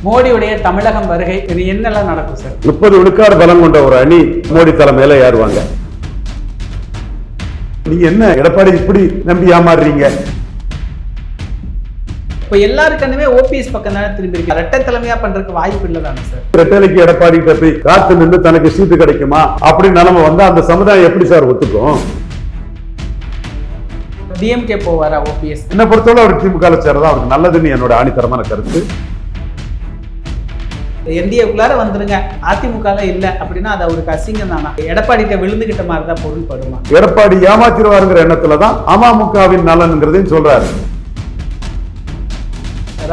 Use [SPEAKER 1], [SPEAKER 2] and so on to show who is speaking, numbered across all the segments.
[SPEAKER 1] மோடியுடைய தமிழகம் வருகை இது என்னெல்லாம் நடக்கும் சார்?
[SPEAKER 2] 30 விழுக்காடு பலம் கொண்ட ஒரு அணி மோடி தலைமையில ஏறுவாங்க. நீங்க என்ன எடப்பாடி இப்படி நம்பி ஏமாறுறீங்க?
[SPEAKER 1] இப்போ எல்லாருக்குமே ஓபிஎஸ் பக்கம் தானே திரும்பி இருக்கு. ரெட்டை தலைமையா பண்றதுக்கு வாய்ப்பு இல்லை தானே சார்?
[SPEAKER 2] ரெட்டைலைக்கு எடப்பாடி போய் காத்து நின்று தனக்கு சீட்டு கிடைக்குமா அப்படின்னு நிலைமை வந்தா அந்த சமுதாயம் எப்படி சார் ஒத்துக்கும்?
[SPEAKER 1] டிஎம்கே போவாரா ஓபிஎஸ்?
[SPEAKER 2] என்ன பொறுத்தவரை அவர் திமுக சேர்றதா அவருக்கு நல்லதுன்னு என்னோட ஆணித்தரமான கருத்து.
[SPEAKER 1] என்டிஏக்குள்ளார வந்துருங்க, அதிமுக இல்ல அப்படின்னா அது அவருக்கு அசிங்கம் தானா? எடப்பாடிட்ட விழுந்துகிட்ட மாதிரி தான் பொருள் படுமா?
[SPEAKER 2] எடப்பாடி ஏமாத்திருவாருங்கிற எண்ணத்துலதான் அமமுகவின் நலன்ங்கிறதையும் சொல்றாரு.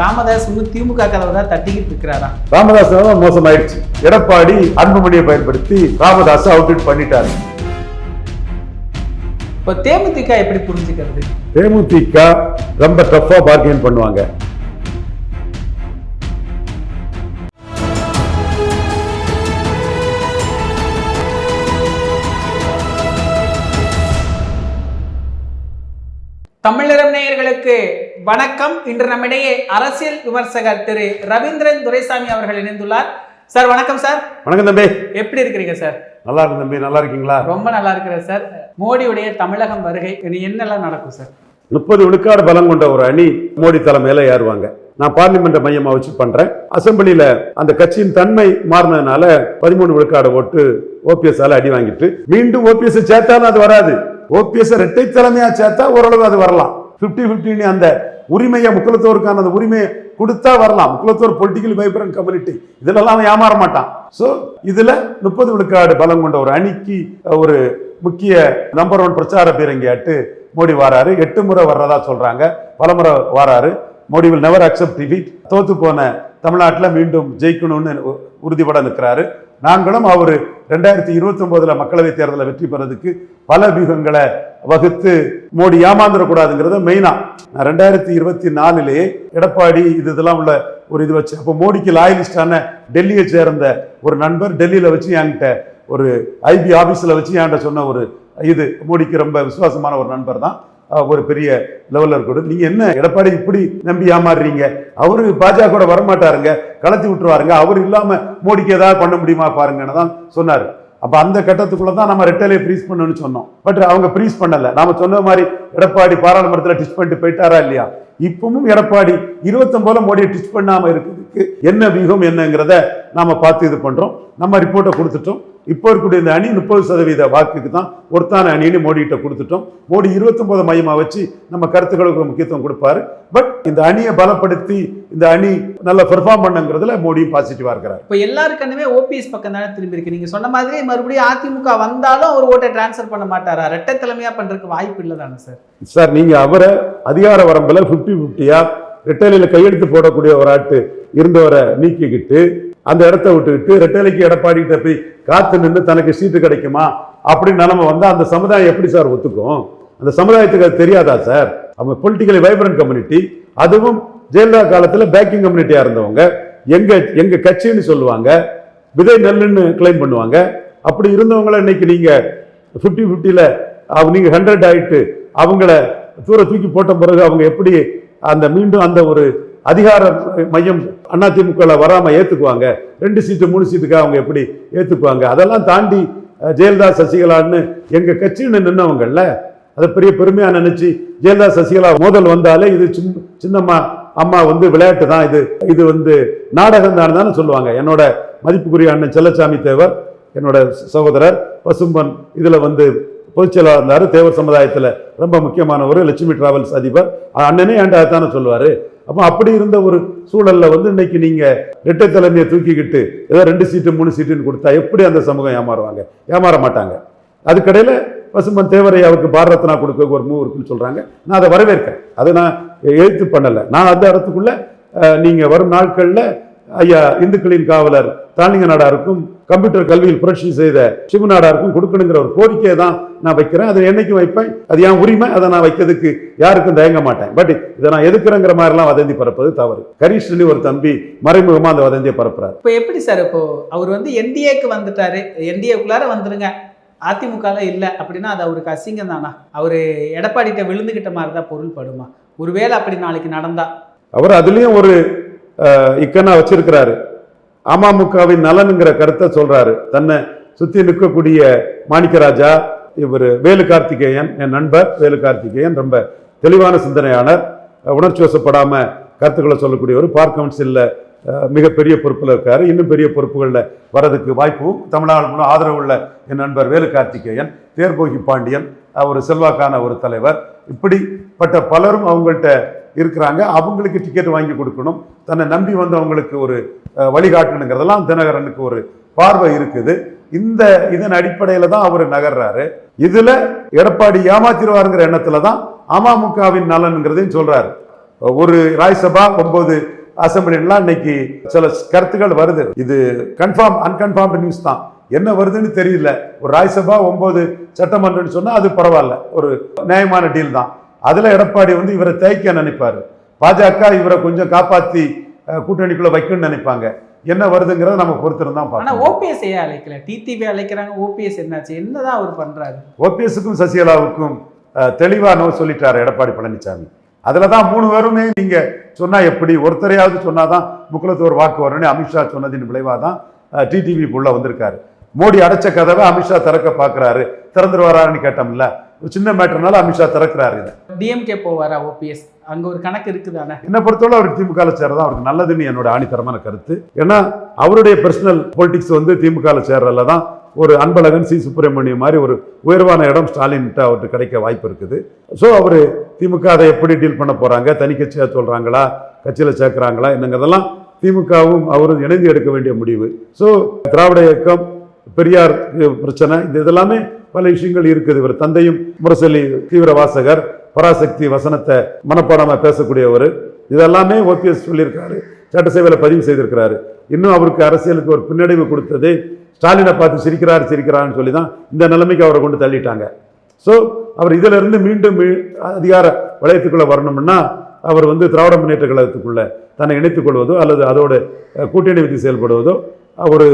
[SPEAKER 1] ராமதாஸ் திமுக கதவை தான் தட்டிக்கிட்டு இருக்கிறாரா?
[SPEAKER 2] ராமதாஸ் தான் மோசமாயிடுச்சு. எடப்பாடி அன்புமணியை பயன்படுத்தி ராமதாஸ் அவுட் பண்ணிட்டாரு.
[SPEAKER 1] இப்போ தேமுதிக எப்படி புரிஞ்சுக்கிறது?
[SPEAKER 2] தேமுதிக ரொம்ப டஃபா பார்கெயின் பண்ணுவாங்க.
[SPEAKER 1] தமிழரம் நேயர்களுக்கு வணக்கம். இன்று நம்மிடையே அரசியல் விமர்சகர் திரு ரவீந்திரன் துரைசாமி அவர்கள் இணைந்துள்ளார். சார் வணக்கம் சார்.
[SPEAKER 2] வணக்கம் தம்பி.
[SPEAKER 1] எப்படி இருக்கிறீங்க சார்?
[SPEAKER 2] நல்லா இருக்கு தம்பி. நல்லா இருக்கீங்களா?
[SPEAKER 1] ரொம்ப நல்லா இருக்கிறேன் சார். மோடியுடைய தமிழகம் வருகை இது என்னெல்லாம் நடக்கும் சார்?
[SPEAKER 2] 30 விழுக்காடு பலம் கொண்ட ஒரு அணி மோடி தலைமையில ஏறுவாங்க. நான் பார்லிமெண்ட் மையமா வச்சு பண்றேன். அசம்பிளியில அந்த கட்சியின் தன்மை மாறினதுனால 13 விழுக்காடு ஓட்டு ஓபிஎஸ் அடி வாங்கிட்டு மீண்டும் ஓபிஎஸ் சேர்த்தாலும் அது வராது. ஓபிஎஸ் இரட்டை தலைமையா சேர்த்தா ஓரளவு அது வரலாம். 50-50 அந்த உரிமையை முக்குலத்தோருக்கான அந்த உரிமையை கொடுத்தா வரலாம். முக்குலத்தோர் பொலிட்டிக்கல் வைப்ரண்ட் கம்யூனிட்டி இதெல்லாம் ஏமாற மாட்டான். சோ இதுல 30 விழுக்காடு பலம் கொண்ட ஒரு அணிக்கு ஒரு முக்கிய நம்பர் 1 பிரச்சார பீரங்கியாட்டு மோடி வாராரு. 8 முறை வர்றதா சொல்றாங்க. பல முறை வாராரு. Modi will never accept defeat. தோத்து போன தமிழ்நாட்டில் மீண்டும் ஜெயிக்கணும்னு உறுதிபட நிற்கிறாரு. நாங்களும் அவர் 2029 மக்களவை தேர்தலில் வெற்றி பெறதுக்கு பல வியூகங்களை வகுத்து மோடி ஏமாந்துடக்கூடாதுங்கிறத மெயினா 2024 எடப்பாடி இதெல்லாம் உள்ள ஒரு இது வச்சு அப்போ மோடிக்கு லாயலிஸ்டான டெல்லியை சேர்ந்த ஒரு நண்பர் டெல்லியில வச்சு என்கிட்ட ஒரு ஐபி ஆபீஸ்ல வச்சு என்கிட்ட சொன்ன ஒரு இது மோடிக்கு ரொம்ப விசுவாசமான ஒரு நண்பர் தான். ஒரு பெரிய லெவல்ல இருக்கட்டும். நீங்க என்ன எடப்பாடி இப்படி நம்பி ஏமாறுறீங்க? அவரு பாஜக கூட வரமாட்டாருங்க, கலத்தி விட்டுருவாருங்க, அவர் இல்லாம மோடிக்கு ஏதாவது பண்ண முடியுமா பாருங்கன்னு தான் சொன்னாரு. அப்ப அந்த கட்டத்துக்குள்ளதான் நம்ம ரெட்டலையை ஃப்ரீஸ் பண்ணணும்னு சொன்னோம். பட் அவங்க ஃப்ரீஸ் பண்ணல. நாம சொன்ன மாதிரி எடப்பாடி பாராளுமன்றத்தில் டிச் பண்ணிட்டு போயிட்டாரா இல்லையா? இப்பவும் எடப்பாடி 29 மோடியை டிச் பண்ணாம இருக்கிறதுக்கு என்ன வியூகம் என்னங்கிறத நாம பார்த்து இது பண்றோம். நம்ம ரிப்போர்ட்டை கொடுத்துட்டோம். இப்போ இருக்கக்கூடிய இந்த அணி 30% வாக்குக்கு தான் ஒருத்தான அணின்னு மோடிகிட்ட கொடுத்துட்டோம். மோடி 29 மையமா வச்சு நம்ம கருத்துக்களுக்கு முக்கியத்துவம் கொடுப்பாரு. பட் இந்த அணியை பலப்படுத்தி இந்த அணி நல்லா பெர்ஃபார்ம் பண்ணுங்கிறதுல மோடியும் பாசிட்டிவா இருக்கிறார்.
[SPEAKER 1] இப்போ எல்லாருக்குமே ஓபிஎஸ் பக்கம் தானே திரும்பி இருக்கு. நீங்க சொன்ன மாதிரி மறுபடியும் அதிமுக வந்தாலும் அவர் ஓட்டை டிரான்ஸ்ஃபர் பண்ண மாட்டாரா? ரெட்டை தலைமையா பண்றதுக்கு வாய்ப்பு இல்லை தானே சார்?
[SPEAKER 2] சார் நீங்க அவரை அதிகார வரம்பில் 50-50 ரெட்டையில கையெழுத்து போடக்கூடிய ஒரு ஆட்டு இருந்தவரை நீக்கிக்கிட்டு அந்த இடத்த விட்டுக்கிட்டு ரெட்டைலைக்கு எடப்பாடிகிட்ட போய் காத்து நின்று தனக்கு சீட்டு கிடைக்குமா அப்படின்னு நிலைமை வந்தா அந்த சமுதாயம் எப்படி சார் ஒத்துக்கும்? அந்த சமுதாயத்துக்கு அது தெரியாதா சார்? அவங்க பொலிட்டிக்கலி வைப்ரண்ட் கம்யூனிட்டி, அதுவும் ஜெயலலிதா காலத்துல பேக்கிங் கம்யூனிட்டியா இருந்தவங்க எங்க கட்சின்னு சொல்லுவாங்க, விதை நெல்லுன்னு கிளைம் பண்ணுவாங்க. அப்படி இருந்தவங்களை இன்னைக்கு நீங்க 50-50 நீங்க 100 ஆயிட்டு அவங்கள தூர தூக்கி போட்ட பிறகு அவங்க எப்படி அந்த மீண்டும் அந்த ஒரு அதிகார மையம் அதிமுக வராம ஏத்துக்குவாங்க? 2 சீட்டு 3 சீட்டுக்காக அவங்க எப்படி ஏத்துக்குவாங்க? அதெல்லாம் தாண்டி ஜெயலலிதா சசிகலான்னு எங்க கட்சின்னு நின்னவங்கல்ல, அதை பெரிய பெருமையா நினைச்சு ஜெயலலிதா சசிகலா மோதல் வந்தாலே இது சின்னம்மா அம்மா விளையாட்டு தான், இது நாடகம் தான் சொல்லுவாங்க. என்னோட மதிப்புக்குரிய அண்ணன் செல்லசாமி தேவர், என்னோட சகோதரர் பசும்பன் இதுல பொதுச்செயலாளர் இருந்தாரு. தேவர் சமுதாயத்துல ரொம்ப முக்கியமானவர், லட்சுமி டிராவல்ஸ் அதிபர். அண்ணனே ஏண்டாத்தானே சொல்லுவாரு. அப்போ அப்படி இருந்த ஒரு சூழல்ல இன்னைக்கு நீங்க இரட்டை தலைமையை தூக்கிக்கிட்டு ஏதோ 2 சீட்டு 3 சீட்டுன்னு கொடுத்தா எப்படி அந்த சமூகம் ஏமாறுவாங்க? ஏமாற மாட்டாங்க. அதுக்கடையில பசும்பன் தேவரையாவுக்கு பாரத ரத்னா கொடுக்க ஒரு மூவ் இருக்குன்னு சொல்றாங்க. நான் அதை வரவேற்கிறேன். அதை நான் எழுத்து பண்ணல. நான் அந்த இடத்துக்குள்ள நீங்க வரும் நாட்கள்ல ஐயா இந்துக்களின் காவலர் தாளிங்க நாடாருக்கும் கம்ப்யூட்டர் கல்வியில் புரட்சி செய்த சிவ நாடாருக்கும் கொடுக்கணுங்கிற ஒரு கோரிக்கையை தான் நான் வைக்கிறேன். அதை என்னைக்கும் வைப்பேன். அது என் உரிமை. அதை நான் வைக்கிறதுக்கு யாருக்கும் தயங்க மாட்டேன். பட் இதை நான் எதுக்குறேங்கிற மாதிரிலாம் வதந்தி பரப்பது தவறு. கரீஷ் ஒரு தம்பி மறைமுகமா அந்த வதந்தியை பரப்புறாரு.
[SPEAKER 1] இப்போ எப்படி சார்? இப்போ அவர் என்டிஏக்கு வந்துட்டாரு, என்டிஏக்குள்ளார வந்துருங்க, அதிமுக இல்லை அப்படின்னா அது அவருக்கு அசிங்கம் தானா? அவரு எடப்பாடிட்ட விழுந்துகிட்ட மாதிரி தான் பொருள் படுமா? ஒருவேளை அப்படி நாளைக்கு நடந்தா
[SPEAKER 2] அவர் அதுலயும் ஒரு இக்கன்னா வச்சிருக்கிறாரு. அமமுகவின் நலனுங்கிற கருத்தை சொல்றாரு. தன்னை சுத்தி நிற்கக்கூடிய மாணிக்கராஜா, இவர் வேலு கார்த்திகேயன், என் நண்பர் வேலு கார்த்திகேயன் ரொம்ப தெளிவான சிந்தனையாளர், உணர்ச்சி வசப்படாம கருத்துக்களை சொல்லக்கூடியவர், பார்க் கவுன்சில்ல மிகப்பெரிய பொறுப்பில் இருக்காரு. இன்னும் பெரிய பொறுப்புகளில் வரதுக்கு வாய்ப்பும் தமிழ்நாடு முழு ஆதரவு உள்ள என் நண்பர் வேலு கார்த்திகேயன், தேர்போகி பாண்டியன் ஒரு செல்வாக்கான ஒரு தலைவர், இப்படிப்பட்ட பலரும் அவங்கள்ட்ட இருக்கிறாங்க. அவங்களுக்கு டிக்கெட் வாங்கி கொடுக்கணும், தன்னை நம்பி வந்தவங்களுக்கு ஒரு வழிகாட்டணுங்கிறதெல்லாம் தினகரனுக்கு ஒரு பார்வை இருக்குது. இதன் அடிப்படையில் தான் அவர் நகர்றாரு. இதுல எடப்பாடி ஏமாத்திடுவாருங்கிற எண்ணத்துல தான் அமமுகவின் நலன்கிறதையும் சொல்றாரு. ஒரு ராஜ்யசபா 9 அசம்பிளிலாம் இன்னைக்கு சில கருத்துக்கள் வருது. இது கன்ஃபார்ம் அன்கன்ஃபார்ம் நியூஸ் தான், என்ன வருதுன்னு தெரியல. ஒரு ராஜ்யசபா 9 சட்டமன்றம் சொன்னா அது பரவாயில்ல, ஒரு நியாயமான டீல் தான். அதுல எடப்பாடி இவரை தேய்க்க நினைப்பாரு, பாஜக இவரை கொஞ்சம் காப்பாத்தி கூட்டணிக்குள்ள வைக்கணும்னு நினைப்பாங்க. என்ன வருதுங்கிறத நம்ம பொறுத்திருந்தான் பார்க்கணும்.
[SPEAKER 1] ஓபிஎஸ் ஏன் அழைக்கல? டிடிவி அழைக்கிறாங்க, ஓபிஎஸ் என்னாச்சு? என்னதான் அவர் பண்றாரு?
[SPEAKER 2] ஓபிஎஸ்க்கும் சசிகலாவுக்கும் தெளிவா நோ சொல்லிட்டாரு எடப்பாடி பழனிசாமி. அதுலதான் 3 பேருமே நீங்க சொன்னா எப்படி, ஒருத்தரையாவது சொன்னாதான் முக்குலத்தோர் வாக்கு வரும்னு அமித்ஷா சொன்னதின் விளைவாதான் டிடிவி உள்ள வந்திருக்காரு. மோடி அடைச்ச கதவை அமித்ஷா திறக்க பாக்குறாரு. திறந்துருவாரான்னு கேட்டோம்ல, சின்ன மேட்டர்னால அமித்ஷா திறக்கிறாரு.
[SPEAKER 1] டிஎம்கே போவாரா ஓபிஎஸ்? அங்க ஒரு கணக்கு இருக்குதானே?
[SPEAKER 2] என்ன பொறுத்தவரை அவருக்கு திமுக சேர்றதான் அவருக்கு நல்லதுன்னு என்னோட ஆணித்தரமான கருத்து. ஏன்னா அவருடைய பர்சனல் பொலிட்டிக்ஸ் திமுக சேர்றதுல தான் ஒரு அன்பழகன், சி சுப்பிரமணியம் மாதிரி ஒரு உயர்வான இடம் ஸ்டாலின்கிட்ட அவருக்கு கிடைக்க வாய்ப்பு இருக்குது. ஸோ அவர் திமுக அதை எப்படி டீல் பண்ண போறாங்க, தனி கட்சியா சொல்றாங்களா, கட்சியில சேர்க்கிறாங்களா என்னங்கிறதெல்லாம் திமுகவும் அவரும் இணைந்து எடுக்க வேண்டிய முடிவு. ஸோ திராவிட இயக்கம், பெரியார் பிரச்சனை, இதெல்லாமே பல விஷயங்கள் இருக்குது. இவர் தந்தையும் முரசொலி தீவிர வாசகர், பராசக்தி வசனத்தை மனப்பாடமா பேசக்கூடியவர். இதெல்லாமே ஓபிஎஸ் சொல்லியிருக்காரு, சட்டசபையில் பதிவு செய்திருக்கிறாரு. இன்னும் அவருக்கு அரசியலுக்கு ஒரு பின்னடைவு கொடுத்தது ஸ்டாலினை பார்த்து சிரிக்கிறாருன்னு சொல்லி தான் இந்த நிலைமைக்கு அவரை கொண்டு தள்ளிட்டாங்க. ஸோ அவர் இதுல இருந்து மீண்டும் அதிகார வளையத்துக்குள்ள வரணும்னா அவர் திராவிட முன்னேற்ற கழகத்துக்குள்ள தன்னை இணைத்துக் கொள்வதோ அல்லது அதோடு கூட்டணி வைத்து செயல்படுவதோ ஒரு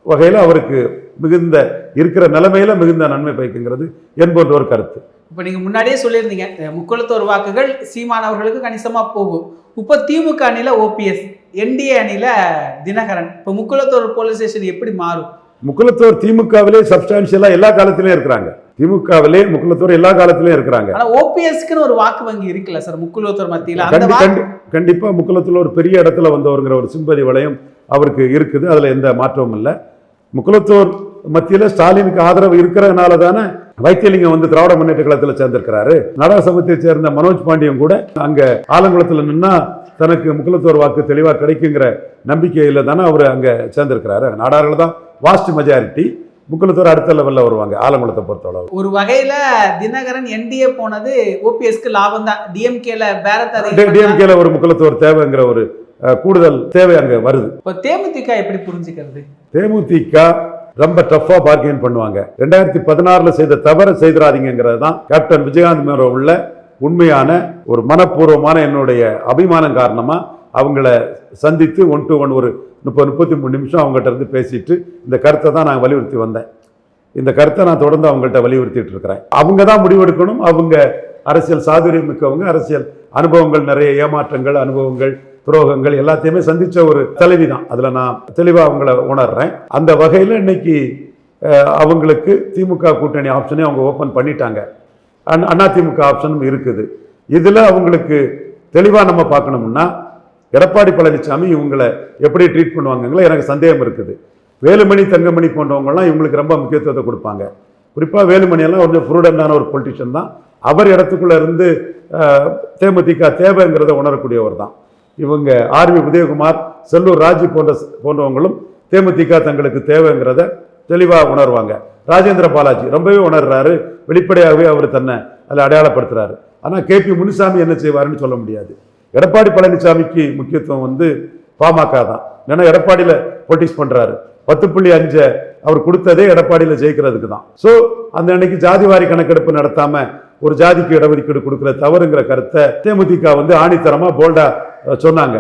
[SPEAKER 2] வகையில் அவருக்கு மிகுந்த இருக்கிற நிலைமையில மிகுந்த நன்மை பயக்குங்கிறது என்பது ஒரு கருத்து.
[SPEAKER 1] இப்போ நீங்க முன்னாடியே சொல்லியிருந்தீங்க, முக்குளத்தோர் வாக்குகள் சீமான் அவர்களுக்கு கணிசமா போகும். இப்போ திமுக அணியில ஓபிஎஸ், என்டிஏ அணியில தினகரன். இப்போ முக்குளத்தோர் போலீஸ் ஸ்டேஷன் எப்படி மாறும்?
[SPEAKER 2] முக்குளத்தோர் திமுகவிலே சப்ஸ்டான்சியலா எல்லா காலத்திலயும் இருக்கிறாங்க. திமுகவிலே முக்குளத்தோர் எல்லா காலத்திலயும் இருக்கிறாங்க.
[SPEAKER 1] ஆனா ஓபிஎஸ்க்குன்னு ஒரு வாக்கு வங்கி இருக்குல்ல சார் முக்குளத்தோர் மத்தியில?
[SPEAKER 2] கண்டிப்பா முக்குளத்தூர் ஒரு பெரிய இடத்துல வந்தவருங்கிற ஒரு சிம்பதி வளையம் அவருக்கு இருக்குது. அதுல எந்த மாற்றமும் இல்லை. முக்குளத்தூர் மத்தியில ஸ்டாலினுக்கு ஆதரவு இருக்கிறதுனால தானே வைத்தியலிங்கம் திராவிட முன்னேற்ற கழகத்தில் சேர்ந்திருக்கிறாரு. நாடக சமூகத்தை சேர்ந்த மனோஜ் பாண்டியன் கூட அங்க ஆலங்குளத்துல நின்னா தனக்கு முக்குளத்தோர் வாக்கு தெளிவா கிடைக்குங்கிற நம்பிக்கையில தானே அவர் அங்க சேர்ந்திருக்கிறாரு. நாடார்கள் தான் வாஸ்ட் மெஜாரிட்டி. முக்குளத்தோர் அடுத்த லெவல்ல வருவாங்க ஆலங்குளத்தை பொறுத்தளவு.
[SPEAKER 1] ஒரு வகையில தினகரன் என்டிஏ போனது ஓபிஎஸ்க்கு லாபம் தான். டிஎம்கேல
[SPEAKER 2] டிஎம்கேல ஒரு முக்குளத்தோர் தேவைங்கிற ஒரு கூடுதல் தேவை அங்க வருது.
[SPEAKER 1] இப்போ தேமுதிக எப்படி புரிஞ்சுக்கிறது?
[SPEAKER 2] தேமுதிக ரொம்ப டஃபா பார்கெயின் பண்ணுவாங்க. 2016 செய்த தவறை செய்திராதீங்கிறது தான் கேப்டன் விஜயகாந்த் மேல உள்ள உண்மையான ஒரு மனப்பூர்வமான என்னுடைய அபிமானம் காரணமா அவங்கள சந்தித்து 1 to 1 ஒரு 30-33 நிமிஷம் அவங்ககிட்ட இருந்து பேசிட்டு இந்த கருத்தை தான் நான் வலியுறுத்தி வந்தேன். இந்த கருத்தை நான் தொடர்ந்து அவங்கள்ட்ட வலியுறுத்திட்டு இருக்கிறேன். அவங்க தான் முடிவெடுக்கணும். அவங்க அரசியல் சாதுரியம் மிக்கவங்க, அரசியல் அனுபவங்கள் நிறைய, ஏமாற்றங்கள், அனுபவங்கள், துரோகங்கள் எல்லாத்தையுமே சந்திச்ச ஒரு தலைவி தான். அதுல நான் தெளிவா அவங்கள உணர்றேன். அந்த வகையில இன்னைக்கு அவங்களுக்கு திமுக கூட்டணி ஆப்ஷனே அவங்க ஓபன் பண்ணிட்டாங்க. அதிமுக ஆப்ஷனும் இருக்குது. இதுல அவங்களுக்கு தெளிவா நம்ம பார்க்கணும்னா எடப்பாடி பழனிசாமி இவங்களை எப்படி ட்ரீட் பண்ணுவாங்களோ எனக்கு சந்தேகம் இருக்குது. வேலுமணி, தங்கமணி போன்றவங்கலாம் இவங்களுக்கு ரொம்ப முக்கியத்துவத்தை கொடுப்பாங்க. குறிப்பா வேலுமணி எல்லாம் கொஞ்சம் ப்ரூடண்டான ஒரு பொலிட்டிஷியன் தான். அவர் இடத்துக்குள்ள இருந்து தேமுதிக தேவைங்கிறத உணரக்கூடியவர் தான். இவங்க ஆர்வி உதயகுமார், செல்லூர் ராஜு போன்றவங்களும் தேமுதிக தங்களுக்கு தேவைங்கிறத தெளிவாக உணர்வாங்க. ராஜேந்திர பாலாஜி ரொம்பவே உணர்றாரு, வெளிப்படையாகவே அவர் தன்னை அதில் அடையாளப்படுத்துறாரு. ஆனால் கேபி முனுசாமி என்ன செய்வாருன்னு சொல்ல முடியாது. எடப்பாடி பழனிசாமிக்கு முக்கியத்துவம் பாமக தான். ஏன்னா எடப்பாடியில் பொலிட்டிக்ஸ் பண்றாரு. 10.5 அவர் கொடுத்ததே எடப்பாடியில் ஜெயிக்கிறதுக்கு தான். ஸோ அந்த அன்னைக்கு ஜாதிவாரி கணக்கெடுப்பு நடத்தாம ஒரு ஜாதிக்கு இடஒதுக்கீடு கொடுக்குற தவறுங்கிற கருத்தை தேமுதிக ஆணித்தரமா போல்டா சொன்னாங்க.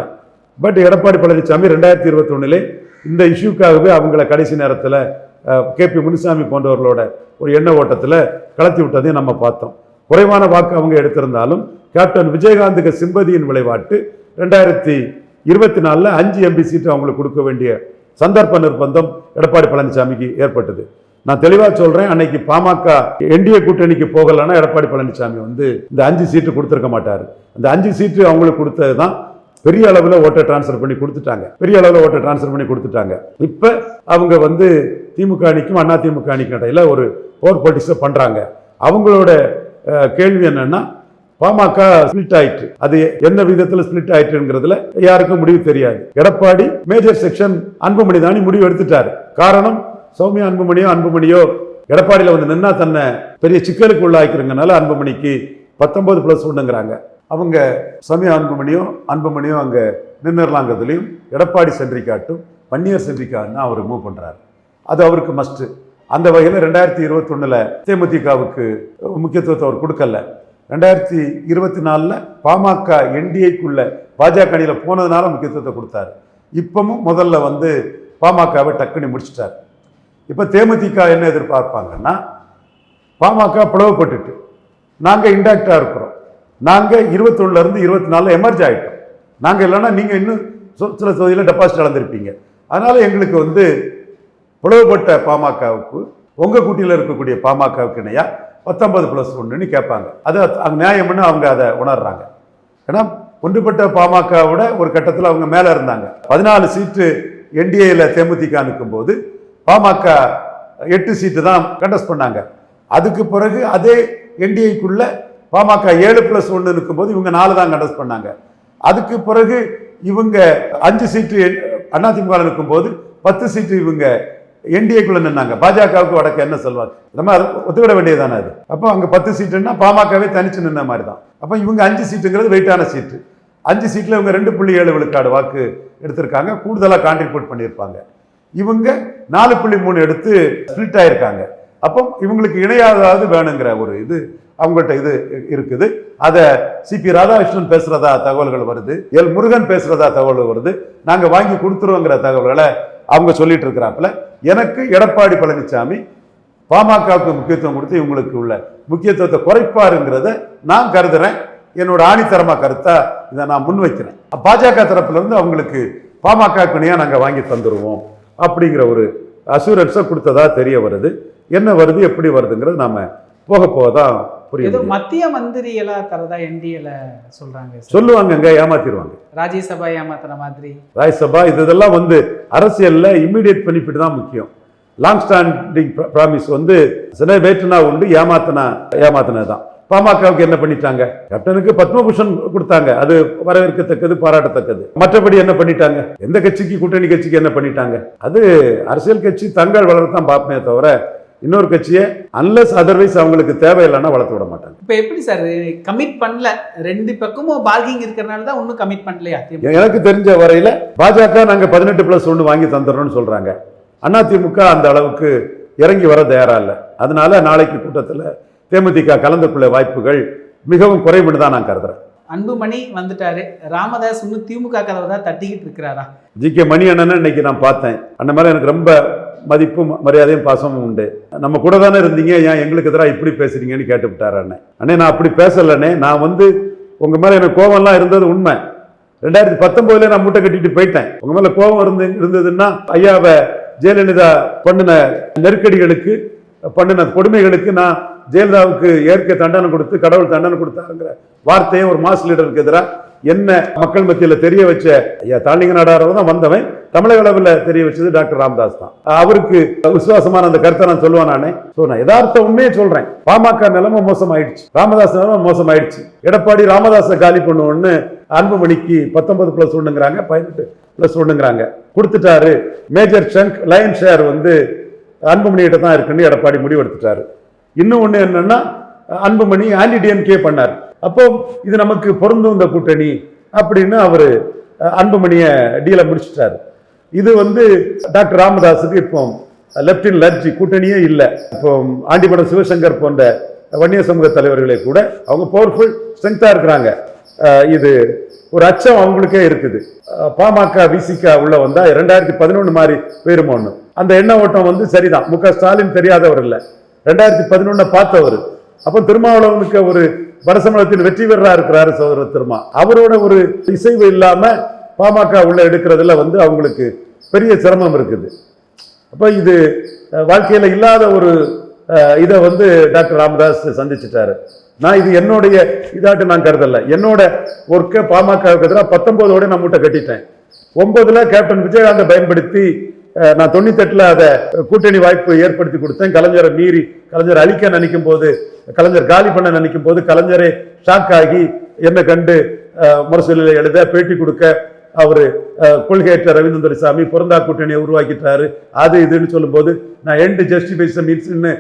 [SPEAKER 2] பட் எடப்பாடி பழனிசாமி 2021 இந்த இஷ்யூக்காகவே அவங்கள கடைசி நேரத்தில் கேபி முனுசாமி போன்றவர்களோட ஒரு எண்ண ஓட்டத்தில் கலத்தி விட்டதையும் நம்ம பார்த்தோம். குறைவான வாக்கு அவங்க எடுத்திருந்தாலும் கேப்டன் விஜயகாந்துக்கு சிம்பதியின் விளைவாட்டு 2024 5 எம்பி சீட்டு அவங்களுக்கு கொடுக்க வேண்டிய சந்தர்ப்ப நிர்பந்தம் எடப்பாடி பழனிசாமிக்கு ஏற்பட்டது. நான் தெளிவாக சொல்றேன், அன்னைக்கு பாமக என்டிஏ கூட்டணிக்கு போகலன்னா எடப்பாடி பழனிசாமி வந்து இந்த 5 சீட்டு கொடுத்துருக்க மாட்டாரு. அந்த 5 சீட்டு அவங்களுக்கு கொடுத்தது தான் பெரிய அளவில் ஓட்டை டிரான்ஸ்ஃபர் பண்ணி கொடுத்துட்டாங்க. இப்போ அவங்க வந்து திமுக அணிக்கும் அண்ணா திமுக அணிக்கும் இடையில ஒரு போர் பொலிட்டிக்ஸை பண்றாங்க. அவங்களோட கேள்வி என்னன்னா, பாமக ஸ்பிளிட் ஆயிட்டு, அது என்ன விதத்தில் ஸ்பிளிட் ஆயிட்டுங்கிறதுல யாருக்கும் முடிவு தெரியாது. எடப்பாடி மேஜர் செக்ஷன் அன்புமணி தானி முடிவு எடுத்துட்டாரு. காரணம், சௌமியா அன்புமணியோ எடப்பாடியில் வந்து நின்னா தன்னை பெரிய சிக்கலுக்கு உள்ளாக்கிறதுனால அன்புமணிக்கு 19+1ங்கிறாங்க. அவங்க சௌமியா அன்புமணியோ அங்கே நின்றுலாங்கிறதுலையும் எடப்பாடி சென்றிக்காட்டும் பன்னீர் சென்றிக்காட்டும் அவர் மூவ் பண்ணுறாரு. அது அவருக்கு மஸ்ட். அந்த வகையில் 2021 தேமுதிகவுக்கு முக்கியத்துவத்தை அவர் கொடுக்கல. 2024 பாமக என்டிஏக்குள்ள பாஜக அணியில் போனதுனால முக்கியத்துவத்தை கொடுத்தாரு. இப்பவும் முதல்ல வந்து பாமகவை டக்குன்னு முடிச்சிட்டார். இப்போ தேமுதிக என்ன எதிர்பார்ப்பாங்கன்னா, பாமக பிளவுபட்டுட்டு நாங்கள் இன்டாக்டாக இருக்கிறோம், நாங்கள் 21 24 எமர்ஜ் ஆகிட்டோம், நாங்கள் இல்லைன்னா நீங்கள் இன்னும் சில தொகுதியில் டெபாசிட் இழந்திருப்பீங்க, அதனால எங்களுக்கு வந்து பிளவுபட்ட பாமகவுக்கு உங்கள் கூட்டியில் இருக்கக்கூடிய பாமகவுக்கு இணையா 19+1 கேட்பாங்க. அது நியாயம்னு அவங்க அதை உணர்றாங்க. ஏன்னா ஒன்றுபட்ட பாமகவோட ஒரு கட்டத்தில் அவங்க மேலே இருந்தாங்க. 14 சீட்டு என்டிஏல தேமுதிக நிற்கும் போது பாமக 8 சீட்டு தான் கண்டஸ்ட் பண்ணாங்க. அதுக்கு பிறகு அதே என்டிஏக்குள்ள பாமக 7+1 இருக்கும்போது இவங்க 4 தான் கண்டஸ்ட் பண்ணாங்க. அதுக்கு பிறகு இவங்க 5 சீட்டு அதிமுக இருக்கும்போது 10 சீட்டு இவங்க என்டிஏக்குள்ள நின்னாங்க. பாஜகவுக்கு வடக்கு என்ன சொல்வாங்க, நம்ம அதை ஒத்துக்கிட வேண்டியதானே அது. அப்போ அங்கே 10 சீட்டுன்னா பாமகவே தனிச்சு நின்ன மாதிரி தான். அப்போ இவங்க 5 சீட்டுங்கிறது வெயிட்டான சீட்டு. 5 சீட்டில் இவங்க 2.7 விழுக்காடு வாக்கு எடுத்திருக்காங்க, கூடுதலாக கான்ட்ரிபியூட் பண்ணியிருப்பாங்க. இவங்க 4.3 எடுத்து ஸ்பிளிட் ஆயிருக்காங்க. அப்போ இவங்களுக்கு இணையாதாவது வேணுங்கிற ஒரு இது அவங்கள்ட்ட இது இருக்குது. அதை சிபி ராதாகிருஷ்ணன் பேசுறதா தகவல்கள் வருது, எல் முருகன் பேசுறதா தகவல் வருது, நாங்கள் வாங்கி கொடுத்துருவோங்கிற தகவல்களை அவங்க சொல்லிட்டு இருக்கிறாப்புல. எனக்கு எடப்பாடி பழனிசாமி பாமகவுக்கு முக்கியத்துவம் கொடுத்து இவங்களுக்கு உள்ள முக்கியத்துவத்தை குறைப்பாருங்கிறத நான் கருதுறேன். என்னோட ஆணித்தரமா கருத்தா இதை நான் முன்வைக்கிறேன். பாஜக தரப்புல இருந்து அவங்களுக்கு பாமக இணையா நாங்கள் வாங்கி தந்துருவோம் அப்படிங்கிற ஒரு அசூரன்ஸை கொடுத்ததா தெரிய வருது. என்ன வருது, எப்படி வருதுங்கிறது நாம போக போகதான் புரியுது.
[SPEAKER 1] மத்திய மந்திரிகளா தரதா என்டிஏல
[SPEAKER 2] சொல்லுவாங்க, ஏமாத்திடுவாங்க.
[SPEAKER 1] ராஜ்யசபா ஏமாத்துற மாதிரி.
[SPEAKER 2] ராஜ்யசபா இதெல்லாம் வந்து அரசியல்ல இம்மிடியேட் பெனிஃபிட் தான் முக்கியம். லாங் ஸ்டாண்டிங் ப்ராமிஸ் வந்து சில வேற்றுனா உண்டு, ஏமாத்தினதான். பாமகவுக்கு என்ன பண்ணிட்டாங்க, கேப்டனுக்கு பத்மபூஷன் கொடுத்தாங்க, அது வரவேற்கத்தக்கது, பாராட்டத்தக்கது. மற்றபடி என்ன பண்ணிட்டாங்க, எந்த கட்சிக்கு கூட்டணி கட்சிக்கு என்ன பண்ணிட்டாங்க, அது அரசியல் கட்சி தங்கள் வளர்த்தான் பார்ப்பனே தவிர இன்னொரு கட்சியை அன்லஸ் அதர்வைஸ் அவங்களுக்கு தேவையில்லைன்னா வளர்த்து விட மாட்டாங்க.
[SPEAKER 1] இப்போ எப்படி சார் கமிட் பண்ணல, 2 பக்கமும் பார்கிங் இருக்கிறனால தான் ஒன்றும் கமிட் பண்ணலையா?
[SPEAKER 2] எனக்கு தெரிஞ்ச வரையில பாஜக நாங்கள் 18+1 வாங்கி தந்துடுறோம்னு சொல்றாங்க. அதிமுக அந்த அளவுக்கு இறங்கி வர தயாரா இல்லை. அதனால நாளைக்கு கூட்டத்தில் தேமுதிக கலந்துக்குள்ள வாய்ப்புகள் மிகவும் குறைவுன்னு தான் நான் கருதுறேன்.
[SPEAKER 1] அன்புமணி வந்துட்டாரு, ராமதாஸ் இன்னும் திமுக கதவை தான் தட்டிக்கிட்டு இருக்கிறாரா?
[SPEAKER 2] ஜி.கே. மணி அண்ணன் இன்னைக்கு நான் பார்த்தேன். அண்ணன் மேலே எனக்கு ரொம்ப மதிப்பும் மரியாதையும் பாசமும் உண்டு. நம்ம கூட தானே இருந்தீங்க, ஏன் எங்களுக்கு எதிராக இப்படி பேசுறீங்கன்னு கேட்டு விட்டாரு அண்ணன். அண்ணே நான் அப்படி பேசலண்ணே, நான் வந்து உங்க மேல எனக்கு கோபம்லாம் இருந்தது உண்மை. 2019 நான் மூட்டை கட்டிட்டு போயிட்டேன். உங்க மேல கோபம் இருந்ததுன்னா ஐயாவை ஜெயலலிதா பண்ணின நெருக்கடிகளுக்கு, பண்ணின கொடுமைகளுக்கு நான் ஜெயலலிதாவுக்கு ஏற்க தண்டனை கொடுத்து கடவுள் தண்டனை கொடுத்தாருங்கிற வார்த்தையை ஒரு மாஸ் லீடருக்கு எதிராக என்ன மக்கள் மத்தியில் தெரிய வச்ச ஐயா தாண்டிங்க நாடாரவர் தான் வந்தவன். தமிழக அளவில் தெரிய வச்சது டாக்டர் ராமதாஸ் தான். அவருக்கு விசுவாசமான அந்த கருத்தை நான் சொல்லுவேன். நானே நான் யதார்த்த உண்மையை சொல்றேன். பாமக நிலைமை மோசமாயிடுச்சு, ராமதாஸ் நிலைமை மோசமாயிடுச்சு. எடப்பாடி ராமதாஸை காலி பண்ணுவோன்னு அன்புமணிக்கு 19+1ங்கிறாங்க, 18+1ங்கிறாங்க கொடுத்துட்டாரு. மேஜர் சங்க் லைன் ஷேர் வந்து அன்புமணிகிட்ட தான் இருக்குன்னு எடப்பாடி முடிவெடுத்துட்டாரு. இன்னும் ஒண்ணு என்னன்னா, அன்புமணி ஆன்டி டிஎம்கே பண்ணார். அப்போ இது நமக்கு பொருந்தும் இந்த கூட்டணி அப்படின்னு அவரு அன்புமணிய டீல முடிச்சிட்டாரு. இது வந்து டாக்டர் ராமதாஸுக்கு இப்போ லெப்ட் இன் லர்ஜி, கூட்டணியே இல்லை. இப்போ ஆண்டிபடம் சிவசங்கர் போன்ற வன்னிய சமூக தலைவர்களே கூட அவங்க பவர்ஃபுல் ஸ்ட்ரென்த்தா இருக்கிறாங்க. இது ஒரு அச்சம் அவங்களுக்கே இருக்குது. பாமக விசிக உள்ள வந்தா 2011 மாதிரி போயிருமோன்னு அந்த எண்ண ஓட்டம் வந்து சரிதான். மு.க. ஸ்டாலின் தெரியாதவர் இல்லை, 2011 பார்த்தவர். அப்போ திருமாவளவனுக்கு ஒரு வடசமலத்தின் வெற்றி பெறா இருக்கிறாரு சகோதரர் திருமா. அவரோட ஒரு இசைவு இல்லாம பாமக உள்ள எடுக்கிறதுல வந்து அவங்களுக்கு பெரிய சிரமம் இருக்குது. அப்ப இது வாழ்க்கையில இல்லாத ஒரு இதை வந்து டாக்டர் ராமதாஸ் சந்திச்சுட்டாரு. நான் இது என்னுடைய இதாட்டு நான் கருதல. என்னோட ஒர்க்கை பாமகவுக்கு எதிராக 19ஓட நான் மூட்டை கட்டிட்டேன். 9ல் கேப்டன் விஜயகாந்தை பயன்படுத்தி நான் 98ல் அதை கூட்டணி வாய்ப்பு ஏற்படுத்தி கொடுத்தேன். கலைஞரை மீறி கலைஞர் அழிக்க நினைக்கும் போது, கலைஞர் காலி பண்ண நினைக்கும் போது கலைஞரே ஷாக் ஆகி என்னை கண்டு முரசொலியில் எழுத பேட்டி கொடுக்க அவரு கொள்கையற்ற ரவீந்திரன் துரைசாமி பொருந்தா கூட்டணியை உருவாக்கிட்டாரு. அது இதுன்னு சொல்லும் போது நான் எண்ட் ஜஸ்டிஃபைஸ் மீன்ஸ்ன்னு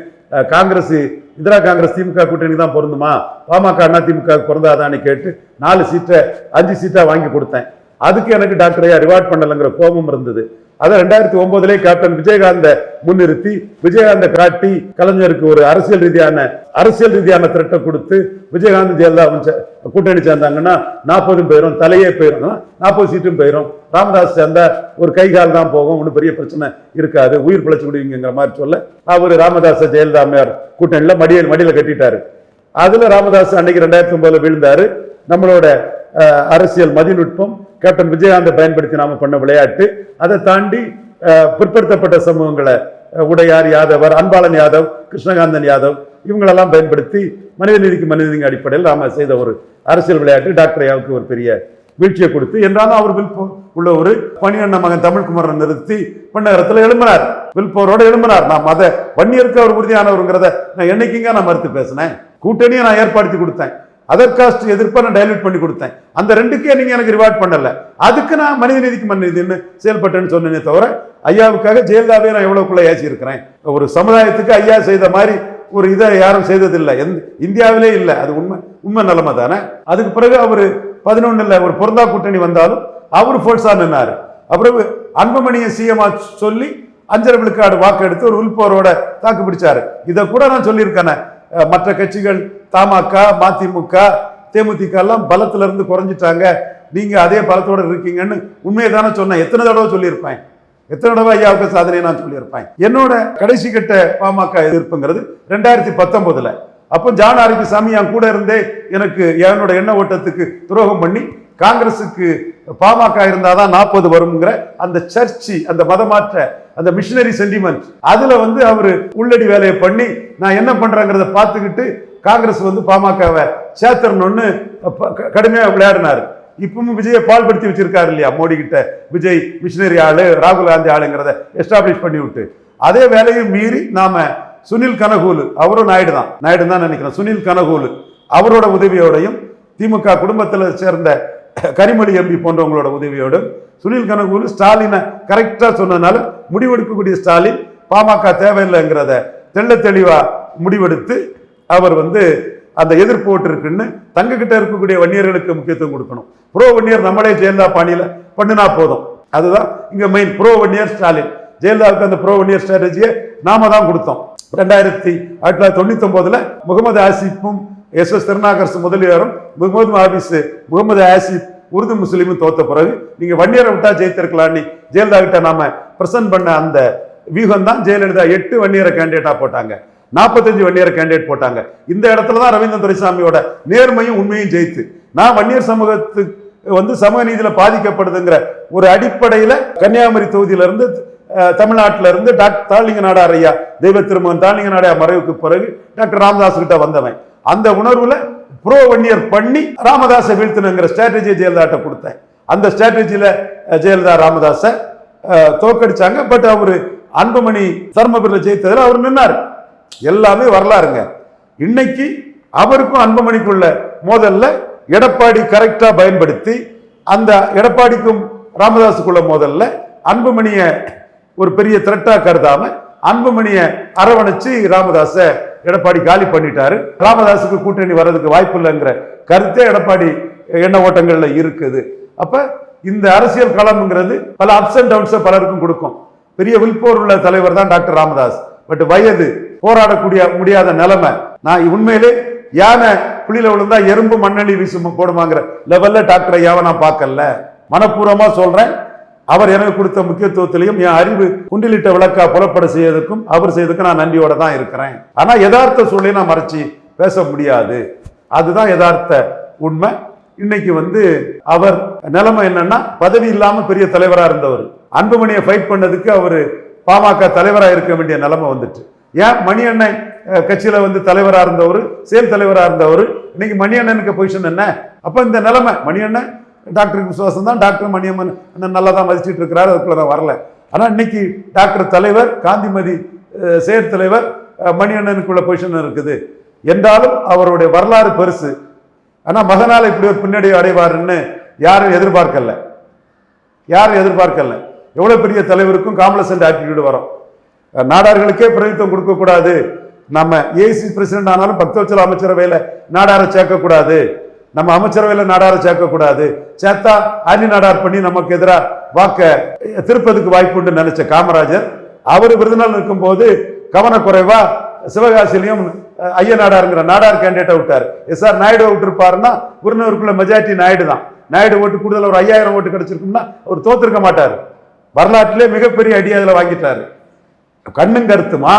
[SPEAKER 2] காங்கிரஸ் இந்திரா காங்கிரஸ் திமுக கூட்டணி தான் பொருந்துமா, பாமக அண்ணா திமுக பொருந்தாதான்னு கேட்டு 4 சீட்டை 5 சீட்டா வாங்கி கொடுத்தேன். அதுக்கு எனக்கு டாக்டர் ஐயா ரிவார்ட் பண்ணலைங்கிற கோபம் இருந்தது. அதை 2009 கேப்டன் விஜயகாந்தை முன்னிறுத்தி விஜயகாந்தை காட்டி கலைஞருக்கு ஒரு அரசியல் ரீதியான திரட்டை கொடுத்து விஜயகாந்த் ஜெயலலிதா கூட்டணி சேர்ந்தாங்கன்னா 40 போயிடும், தலையே போயிடும், 40 சீட்டும் போயிடும். ராமதாஸ் சேர்ந்தா ஒரு கைகால் தான் போகும், ஒன்றும் பெரிய பிரச்சனை இருக்காது, உயிர் பிழைச்சு விடுவீங்கிற மாதிரி சொல்ல அவர் ராமதாஸ் ஜெயலலிதா அம்மையார் கூட்டணியில மடியில கட்டிட்டாரு. அதுல ராமதாஸ் அன்னைக்கு 2009 வீழ்ந்தாரு. நம்மளோட அரசியல் மதிநுட்பம் கேப்டன் விஜயகாந்தை பயன்படுத்தி நாம பண்ண விளையாட்டு. அதை தாண்டி பிற்படுத்தப்பட்ட சமூகங்களை உடையார் யாதவர், அன்பாளன் யாதவ், கிருஷ்ணகாந்தன் யாதவ் இவங்களெல்லாம் பயன்படுத்தி மனித நீதிக்கு அடிப்படையில் நாம செய்த ஒரு அரசியல் விளையாட்டு டாக்டர் ஐயாவுக்கு ஒரு பெரிய வீழ்ச்சியை கொடுத்து, என்றாலும் அவர் வில்போர் உள்ள ஒரு பணியண்ண மகன் தமிழ்குமரனை நிறுத்தி பெண்ணகரத்தில் எழும்பினார், வில்போரோட எழும்பினார். நான் மத வன்னியருக்கு அவர் உறுதியானவருங்கிறத நான் என்னைக்குங்க நான் மறுத்து பேசினேன். கூட்டணியை நான் ஏற்படுத்தி கொடுத்தேன், அதர் காஸ்ட் எதிர்ப்பை நான் டைல்யூட் பண்ணி கொடுத்தேன். அந்த 2க்கே நீங்க எனக்கு ரிவார்ட் பண்ணல, அதுக்கு நான் மனித நீதிக்கு மனிதன்னு செயல்பட்டேன்னு சொன்னேனே தவிர ஐயாவுக்காக ஜெயலலிதாவே நான் எவ்வளவுக்குள்ள ஏசி இருக்கிறேன். ஒரு சமுதாயத்துக்கு ஐயா செய்த மாதிரி ஒரு இதை யாரும் செய்ததில்லை, இந்தியாவிலே இல்லை. அது உண்மை நிலைமை தானே. அதுக்கு பிறகு அவரு 11ல் ஒரு பொருந்தா கூட்டணி வந்தாலும் அவரு ஃபோர்ஸா நின்னாரு. அப்புறம் அன்புமணியை சிஎம்ஆ சொல்லி 5.5 விழுக்காடு வாக்கு எடுத்து ஒரு வில்போரோட தாக்கு பிடிச்சாரு. இதை கூட நான் சொல்லியிருக்கேன். மற்ற கட்சிகள் தமாக, மதிமுக, தேமுதிக எல்லாம் பலத்துல இருந்து குறைஞ்சிட்டாங்க, நீங்க அதே பலத்தோட இருக்கீங்கன்னு உண்மையை தானே சொன்னேன். எத்தனை தடவை சொல்லியிருப்பேன், எத்தனை தடவை ஐயாவுக்கு சாதனையை நான் சொல்லியிருப்பேன். என்னோட கடைசி கட்ட பாமக எதிர்ப்புங்கிறது 2019. அப்போ ஜான் ஆரோக்கியசாமி என் கூட இருந்தே எனக்கு என்னோட எண்ண ஓட்டத்துக்கு துரோகம் பண்ணி காங்கிரஸுக்கு பாமக இருந்தாதான் 40 வரும்ங்கிற அந்த சர்ச்சி, அந்த மதமாற்ற அந்த மிஷினரி சென்டிமெண்ட், அதுல வந்து அவரு உள்ளடி வேலையை பண்ணி நான் என்ன பண்றேங்கிறத பார்த்துக்கிட்டு காங்கிரஸ் வந்து பாமகவை சேர்த்தரணும்னு கடுமையா விளையாடினாரு. இப்பவும் விஜயை பால்படுத்தி வச்சிருக்காரு இல்லையா மோடி கிட்ட, விஜய் மிஷினரி ஆளு, ராகுல் காந்தி ஆளுங்கிறத எஸ்டாப்ளிஷ் பண்ணி விட்டு, அதே வேலையும் மீறி நாம சுனில் கனகூலு, அவரும் நாயுடு தான் நினைக்கிறேன், சுனில் கனகூலு அவரோட உதவியோடையும் திமுக குடும்பத்தில் சேர்ந்த கனிமொழி எம்பி போன்றவங்களோட உதவியோடும் சுனில் கனகூலு ஸ்டாலினை கரெக்டா சொன்னதுனால முடிவெடுக்கக்கூடிய ஸ்டாலின் பாமக தேவையில்லைங்கிறத தெள்ள தெளிவா முடிவெடுத்து அவர் வந்து அந்த எதிர்ப்பு ஓட்டு இருக்குன்னு தங்ககிட்ட இருக்கக்கூடிய வன்னியர்களுக்கு முக்கியத்துவம் கொடுக்கணும். ப்ரோ வன்னியர் நம்மளே ஜெயலலிதா பாணியில பண்ணினா போதும். அதுதான் இங்க மெயின். ப்ரோ வன்னியர் ஸ்டாலின், ஜெயலலிதாவுக்கு அந்த ப்ரோ வன்னியர் ஸ்ட்ராட்டஜியை நாம தான் கொடுத்தோம். 1999 முகமது ஆசிப்பும் எஸ் திருநாகரசு முதலியாரும் முகமது ஆசிப் உருது முஸ்லீமும் தோத்த பிறகு நீங்க வன்னியரை விட்டா ஜெயித்திருக்கலான்னு ஜெயலலிதா கிட்ட நாம பிரசன்ட் பண்ண அந்த வியூகம் தான் ஜெயலலிதா 8 வன்னியரை கேண்டிடேட்டா போட்டாங்க, 45 வன்னியரை கேண்டிடேட் போட்டாங்க. இந்த இடத்துலதான் ரவீந்திரன் துரைசாமியோட நேர்மையும் உண்மையும் ஜெயித்து நான் வன்னியர் சமூகத்துக்கு வந்து சமூக நீதியில பாதிக்கப்படுதுங்கிற ஒரு அடிப்படையில கன்னியாகுமரி தொகுதியில இருந்து தமிழ்நாட்டில இருந்து டாக்டர் தாளிங்க நாடார் ஐயா, தெய்வ திருமகன் தாளிங்க நாடார் மறைவுக்கு பிறகு டாக்டர் ராமதாஸ் கிட்ட வந்தவன். அந்த உணர்வுல ப்ரோ வன்னியர் பண்ணி ராமதாஸை வீழ்த்தணுங்கிற ஸ்ட்ராட்டஜியை ஜெயலலிதா கொடுத்தேன். அந்த ஸ்ட்ராட்டஜியில ஜெயலலிதா ராமதாஸை தோக்கடிச்சாங்க. பட் அவரு அன்புமணி தர்மபுரியில் ஜெயித்ததில் அவர் நின்னார். எல்லாமே வரலாறுங்க. இன்னைக்கு அவருக்கும் அன்புமணிக்குள்ள மோதல்ல எடப்பாடி கரெக்டா பயன்படுத்தி அந்த எடப்பாடிக்கும் ராமதாஸுக்குள்ள மோதல்ல அன்புமணிய ஒரு பெரிய த்ரெட்டா கருதாம அன்புமணிய அரவணைச்சு ராமதாஸ எடப்பாடி காலி பண்ணிட்டாரு. ராமதாஸுக்கு கூட்டணி வர்றதுக்கு வாய்ப்பு இல்லைங்கிற கருத்தே எடப்பாடி எண்ண ஓட்டங்கள்ல இருக்குது. அப்ப இந்த அரசியல் களம்ங்கிறது பல அப்ஸ் அண்ட் டவுன்ஸ் பலருக்கும் கொடுக்கும். பெரிய வில்போர் உள்ள தலைவர் தான் டாக்டர் ராமதாஸ். பட் வயது போராடக்கூடிய முடியாத நிலைமை. நான் உண்மையிலே யானை புலியில விழுந்தா எறும்பு மண்ணெளி வீசும் போடுமாங்கிற லெவல்ல டாக்டர் ஐயாவை நான் பார்க்கல. மனப்பூர்வமா சொல்றேன். அவர் எனக்கு கொடுத்த முக்கியத்துவத்திலையும் என் அறிவு குண்டிலிட்ட விளக்கா புலப்பட செய்யறதுக்கும் அவர் செய்யறதுக்கும் நான் நன்றியோட தான் இருக்கிறேன். ஆனா யதார்த்த சூழலை நான் மறைச்சி பேச முடியாது. அதுதான் யதார்த்த உண்மை. இன்னைக்கு வந்து அவர் நிலைமை என்னன்னா, பதவி இல்லாம பெரிய தலைவரா இருந்தவர் அன்புமணியை ஃபைட் பண்ணதுக்கு அவரு பாமக தலைவராக இருக்க வேண்டிய நிலைமை வந்துட்டு. ஏன் மணியண்ணன் கட்சியில வந்து தலைவராக இருந்தவர், செயல் தலைவராக இருந்தவர், இன்னைக்கு மணியண்ணனுக்கு பொசிஷன் என்ன? அப்ப இந்த நிலைமை, மணியண்ணன் டாக்டருக்கு விசுவாசம் தான், டாக்டர் மணியம்மன் நல்லா தான் மதிச்சுட்டு இருக்கிறாரு, அதுக்குள்ள வரல. ஆனா இன்னைக்கு டாக்டர் தலைவர், காந்திமதி செயற் தலைவர், மணியண்ணனுக்குள்ள பொசிஷன் இருக்குது என்றாலும் அவருடைய வரலாறு பெருசு. ஆனா மகனால இப்படி ஒரு பின்னடைவு அடைவாருன்னு யாரும் எதிர்பார்க்கல. எவ்வளவு பெரிய தலைவருக்கும் காம்ப்ளசன்ட் ஆட்டிடியூட் வரும். நாடார்களுக்கே பிரதிநிதித்துவம் கொடுக்க கூடாது, நம்ம ஏசி பிரசிடென்ட் ஆனாலும் பக்தவச்சல அமைச்சரவையில நாடாரை சேர்க்கக்கூடாது, நம்ம அமைச்சரவையில நாடாரை சேர்க்கக்கூடாது, சேர்த்தா அணி நாடார் பண்ணி நமக்கு எதிராக வாக்க திருப்பதுக்கு வாய்ப்பு நினைச்ச காமராஜர் அவர் விருதுநகர் இருக்கும் போது கவனக்குறைவா சிவகாசிலையும் ஐயநாடாருங்கிற நாடார் கேண்டிடேட்டை விட்டார். எஸ்ஆர் நாயுடு விட்டுருப்பாருன்னா விருதுநகருக்குள்ள மெஜாரிட்டி நாயுடு தான். நாயுடு ஓட்டு கூடுதல் ஒரு 5000 ஓட்டு கிடைச்சிருக்கும்னா அவர் தோத்திருக்க மாட்டார். வரலாற்றிலே மிகப்பெரிய அடி அதில் வாங்கிட்டாரு. கண்ணும் கருத்துமா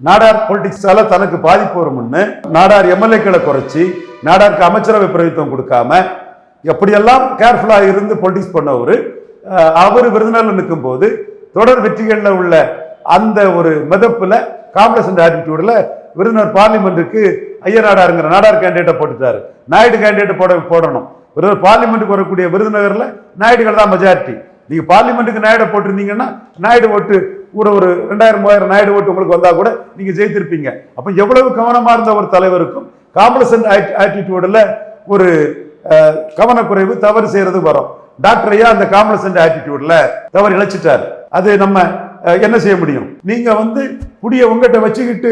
[SPEAKER 2] நாடார் பொலிட்டிக்ஸால தனக்கு பாதிப்பு வரும்னு நாடார் எம்எல்ஏக்களை குறைச்சி நாடாருக்கு அமைச்சரவை பிரதித்துவம் கொடுக்காம எப்படியெல்லாம் கேர்ஃபுல்லா இருந்து பொலிட்டிக்ஸ் பண்ணவர். அவர் விருதுநகர்ல நிற்கும் போது தொடர் வெற்றிகளில் உள்ள அந்த ஒரு மிதப்புல காம்ப்ளசன்ட் ஆட்டிடியூட்ல விருதுநகர் பார்லிமெண்ட்டுக்கு ஐயநாடாருங்கிற நாடார் கேண்டிடேட்டை போட்டுட்டாரு. நாயுடு கேண்டிடேட் போடணும். பார்லிமெண்ட்டுக்கு வரக்கூடிய விருதுநகர்ல நாயுடுகள் தான் மெஜாரிட்டி. நீங்க பார்லிமெண்ட்டுக்கு நாயுடு போட்டிருந்தீங்கன்னா நாயுடு ஓட்டு கூட ஒரு 2000-3000 நாயுடு ஓட்டு உங்களுக்கு வந்தா கூட நீங்க ஜெயித்திருப்பீங்க. அப்ப எவ்வளவு கவனமா இருந்த ஒரு தலைவருக்கும் காம்ப்ளசன்ட் ஆட்டிடியூட்ல ஒரு கவனக்குறைவு, தவறு செய்யறது வரும். டாக்டர் ஐயா அந்த காம்ப்ளசன்ட் ஆட்டிடியூட்ல தவறு இழைச்சிட்டாரு. அது நம்ம என்ன செய்ய முடியும்? நீங்க வந்து புடிய உங்ககிட்ட வச்சுக்கிட்டு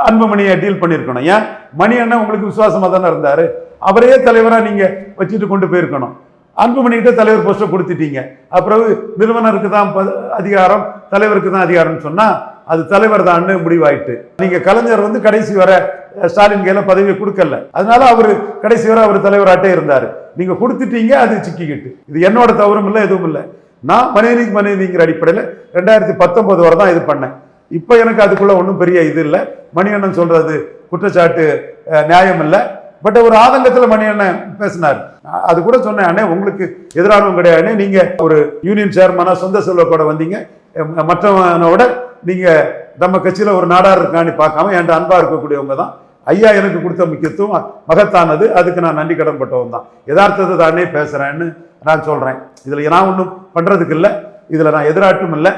[SPEAKER 2] அன்புமணியை டீல் பண்ணிருக்கணும். ஏன் மணியண்ணன் உங்களுக்கு விசுவாசமா தானே இருந்தாரு, அவரே தலைவரா நீங்க வச்சுட்டு கொண்டு போயிருக்கணும். அன்புமணிகிட்ட தலைவர் போஸ்டை கொடுத்துட்டீங்க. அப்புறம் நிறுவனருக்கு தான் அதிகாரம், தலைவருக்கு தான் அதிகாரம்னு சொன்னா அது தலைவர் தான் முடிவாயிட்டு. நீங்க கலைஞர் வந்து கடைசி வர ஸ்டாலின் கையில பதவியை கொடுக்கல, அதனால அவரு கடைசி வரை அவர் தலைவராட்டே இருந்தாரு. நீங்க கொடுத்துட்டீங்க, அது சிக்கிக்கிட்டு. இது என்னோட தவறும் இல்லை, எதுவும் இல்லை. நான் மனைவிங்கிற அடிப்படையில் 2019 வரை தான் இது பண்ணேன். இப்ப எனக்கு அதுக்குள்ள ஒன்றும் பெரிய இது இல்லை. மணியண்ணன் சொல்றது குற்றச்சாட்டு நியாயம் இல்லை. பட் ஒரு ஆதங்கத்துல மணியண்ணன் பேசினார். அது கூட சொன்னேன், அண்ணே உங்களுக்கு எதிரானவங்க கிடையாது, நீங்க ஒரு யூனியன் சேர்மனா சொந்த செல்வத்தோட வந்தீங்க, மற்றவனோட நீங்க நம்ம கட்சியில ஒரு நாடார் இருக்கான்னு பார்க்காம என்கிட்ட அன்பா இருக்கக்கூடியவங்க தான். ஐயா எனக்கு கொடுத்த முக்கியத்துவம் மகத்தானது, அதுக்கு நான் நன்றி கடன் பட்டவன் தான். யதார்த்தத்தை தானே பேசுறேன்னு நான் சொல்றேன். இதுல நான் ஒன்றும் பண்றதுக்கு இல்லை, இதுல நான் எதிராட்டும் இல்லை.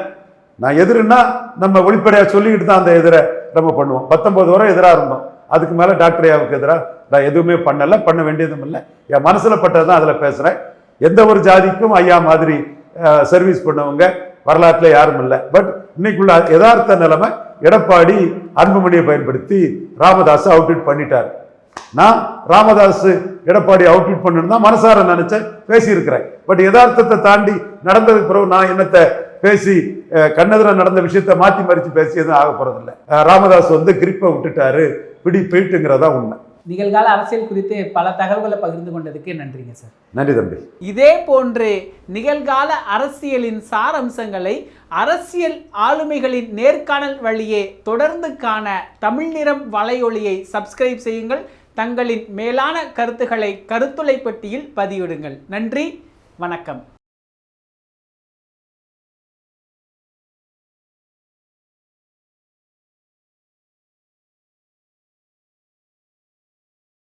[SPEAKER 2] நான் எதிர்னா நம்ம வெளிப்படையா சொல்லிக்கிட்டு தான் அந்த எதிரை நம்ம பண்ணுவோம். 19 வரை எதிராக இருந்தோம், அதுக்கு மேல டாக்டர் ஐயாவுக்கு எதிராக நான் எதுவுமே பண்ணல, பண்ண வேண்டியதும் இல்லை. என் மனசுல பட்டதான் அதுல பேசுறேன். எந்த ஒரு ஜாதிக்கும் ஐயா மாதிரி சர்வீஸ் பண்ணவங்க வரலாற்றுல யாரும் இல்லை. பட் இன்னைக்குள்ள யதார்த்த நிலைமை, எடப்பாடி அன்புமணியை பயன்படுத்தி ராமதாஸ் அவுட்விட் பண்ணிட்டார். நான் ராமதாஸ் எடப்பாடி அவுட்விட் பண்ணணும் தான் மனசார நினைச்சேன், பேசியிருக்கிறேன். பட் யதார்த்தத்தை தாண்டி நடந்ததுக்கு பிறகு நான் என்னத்தை பேசி கண்ணெதிர நடந்த விஷயத்தை மாற்றி மறித்து பேசி எதுவும் ஆக போறதில்லை. ராமதாஸ் வந்து கிரிப்பை விட்டுட்டாரு, பிடி போயிட்டுங்கிறதா உண்மை.
[SPEAKER 1] நிகழ்கால அரசியல் குறித்து பல தகவல்களை பகிர்ந்து கொண்டதுக்கு நன்றிங்க சார்.
[SPEAKER 2] நன்றி தம்பி.
[SPEAKER 1] இதே போன்று நிகழ்கால அரசியலின் சாரம்சங்களை அரசியல் ஆளுமைகளின் நேர்காணல் வழியே தொடர்ந்து காண தமிழ் நிறம் வலையொலியை சப்ஸ்கிரைப் செய்யுங்கள். தங்களின் மேலான கருத்துக்களை கருத்துளை பெட்டியில் பதிவிடுங்கள். நன்றி, வணக்கம்.